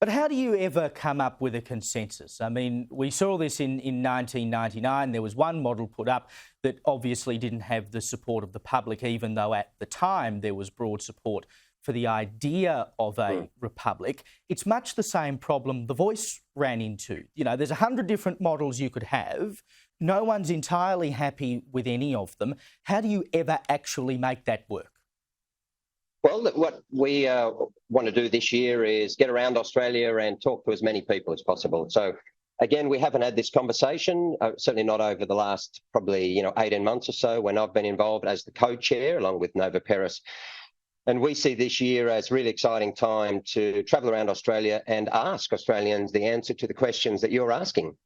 But how do you ever come up with a consensus? I mean, we saw this in 1999. There was one model put up that obviously didn't have the support of the public, even though at the time there was broad support for the idea of a republic. It's much the same problem The Voice ran into. You know, there's 100 different models you could have. No one's entirely happy with any of them. How do you ever actually make that work? Well, what we want to do this year is get around Australia and talk to as many people as possible. So, again, we haven't had this conversation, certainly not over the last probably 18 months or so when I've been involved as the co-chair along with Nova Peris. And we see this year as a really exciting time to travel around Australia and ask Australians the answer to the questions that you're asking.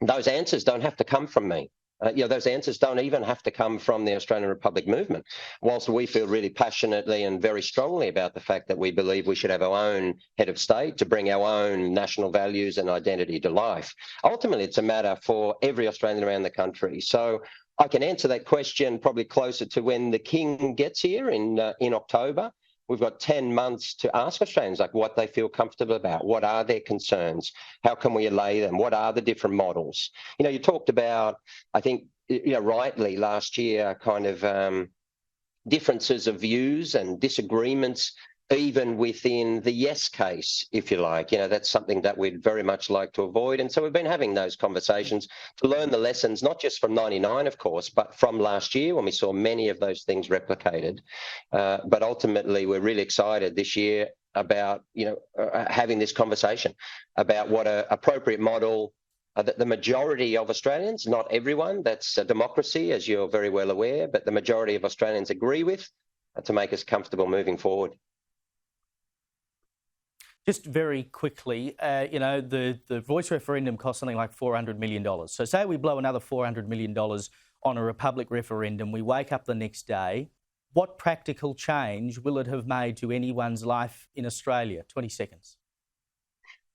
Those answers don't have to come from me. Those answers don't even have to come from the Australian Republic movement. Whilst we feel really passionately and very strongly about the fact that we believe we should have our own head of state to bring our own national values and identity to life, ultimately it's a matter for every Australian around the country. So I can answer that question probably closer to when the King gets here in October. We've got 10 months to ask Australians like what they feel comfortable about. What are their concerns? How can we allay them? What are the different models? You talked about, I think, rightly last year, kind of differences of views and disagreements, even within the yes case, if you like. That's something that we'd very much like to avoid. And so we've been having those conversations to learn the lessons, not just from 99, of course, but from last year when we saw many of those things replicated. But ultimately, we're really excited this year about, having this conversation about what an appropriate model that the majority of Australians, not everyone, that's a democracy, as you're very well aware, but the majority of Australians agree with to make us comfortable moving forward. Just very quickly, the Voice referendum cost something like $400 million. So say we blow another $400 million on a Republic referendum, we wake up the next day. What practical change will it have made to anyone's life in Australia? 20 seconds.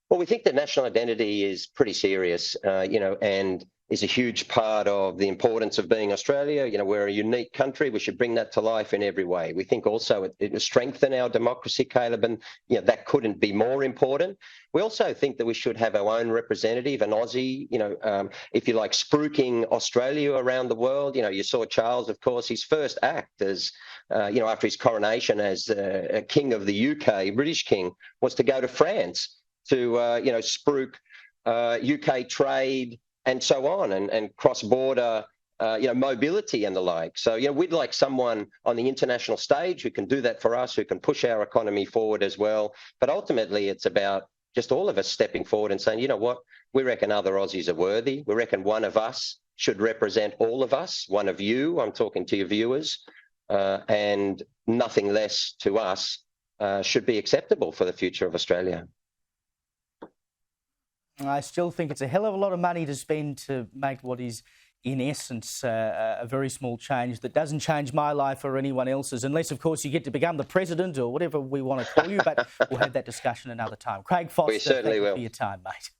Well, we think that national identity is pretty serious, and is a huge part of the importance of being Australia. We're a unique country. We should bring that to life in every way. We think also it will strengthen our democracy, Caleb, and that couldn't be more important. We also think that we should have our own representative, an Aussie, if you like, spruiking Australia around the world. You saw Charles, of course, his first act as, after his coronation as a king of the UK, British king, was to go to France to, spruik UK trade, and so on, and cross-border, mobility and the like. So, we'd like someone on the international stage who can do that for us, who can push our economy forward as well. But ultimately, it's about just all of us stepping forward and saying, you know what, we reckon other Aussies are worthy. We reckon one of us should represent all of us, one of you, I'm talking to your viewers, and nothing less to us should be acceptable for the future of Australia. I still think it's a hell of a lot of money to spend to make what is, in essence, a very small change that doesn't change my life or anyone else's, unless, of course, you get to become the president or whatever we want to call you. But we'll have that discussion another time. Craig Foster, we certainly thank you will. for your time, mate.